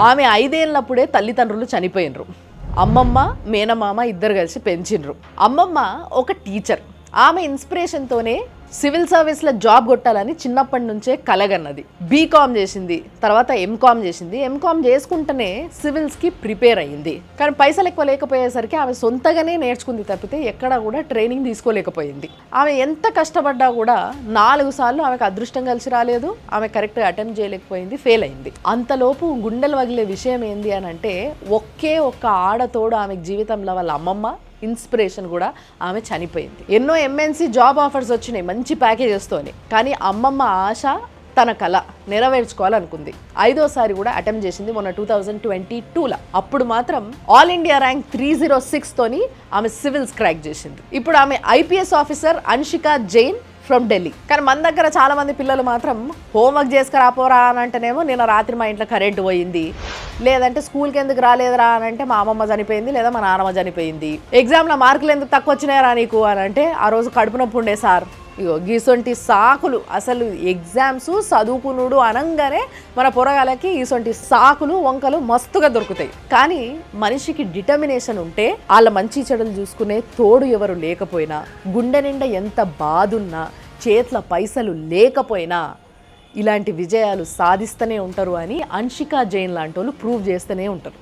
ఆమె 5 ఏళ్ళప్పుడే తల్లిదండ్రులు చనిపోయినరు. అమ్మమ్మ మేనమామ ఇద్దరు కలిసి పెంచినరు. అమ్మమ్మ ఒక టీచర్. ఆమె ఇన్స్పిరేషన్తోనే సివిల్ సర్వీస్లో జాబ్ కొట్టాలని చిన్నప్పటి నుంచే కలగన్నది. బీకామ్ చేసింది, తర్వాత ఎంకామ్ చేసింది. ఎంకామ్ చేసుకుంటేనే సివిల్స్కి ప్రిపేర్ అయ్యింది. కానీ పైసలు ఎక్కువ లేకపోయేసరికి ఆమె సొంతగానే నేర్చుకుంది తప్పితే ఎక్కడ కూడా ట్రైనింగ్ తీసుకోలేకపోయింది. ఆమె ఎంత కష్టపడ్డా కూడా 4 సార్లు ఆమెకు అదృష్టం కలిసి రాలేదు. ఆమె కరెక్ట్గా అటెంప్ట్ చేయలేకపోయింది, ఫెయిల్ అయింది. అంతలోపు గుండెలు వగిలే విషయం ఏంది అని అంటే ఒకే ఒక్క ఆడతోడు ఆమెకు జీవితంలో వాళ్ళ అమ్మమ్మ ఇన్స్పిరేషన్ కూడా ఆమె చనిపోయింది. ఎన్నో ఎంఎన్సీ జాబ్ ఆఫర్స్ వచ్చినాయి మంచి ప్యాకేజెస్తోని. కానీ అమ్మమ్మ ఆశ తన కళ నెరవేర్చుకోవాలనుకుంది. 5వ సారి కూడా అటెంప్ట్ చేసింది మొన్న 2022లో. అప్పుడు మాత్రం ఆల్ ఇండియా ర్యాంక్ 306 తోని ఆమె సివిల్స్ క్రాక్ చేసింది. ఇప్పుడు ఆమె IPS officer Anshika Jain from Delhi. కానీ మన దగ్గర చాలా మంది పిల్లలు మాత్రం హోంవర్క్ చేసుకురాపోరా అని అంటేనేమో నిన్న రాత్రి మా ఇంట్లో కరెంట్ పోయింది, లేదంటే స్కూల్కి ఎందుకు రాలేదురా అని అంటే మా అమ్మమ్మ చనిపోయింది లేదా మా నాన్నమ్మ చనిపోయింది, ఎగ్జామ్లో మార్కులు ఎందుకు తక్కువ వచ్చినాయరా నీకు అని అంటే ఆ రోజు కడుపు నొప్పి ఉండే సార్. ఇగో గీసొంటి సాకులు. అసలు ఎగ్జామ్స్ చదువుకునుడు అనగానే మన పొరగాలకి ఈసొంటి సాకులు వంకలు మస్తుగా దొరుకుతాయి. కానీ మనిషికి డిటర్మినేషన్ ఉంటే వాళ్ళ మంచి చెడులు చూసుకునే తోడు ఎవరు లేకపోయినా, గుండె నిండా ఎంత బాధున్నా, చేతుల పైసలు లేకపోయినా ఇలాంటి విజయాలు సాధిస్తూనే ఉంటారు అని అన్షికా జైన్ లాంటి వాళ్ళు ప్రూవ్ చేస్తూనే ఉంటారు.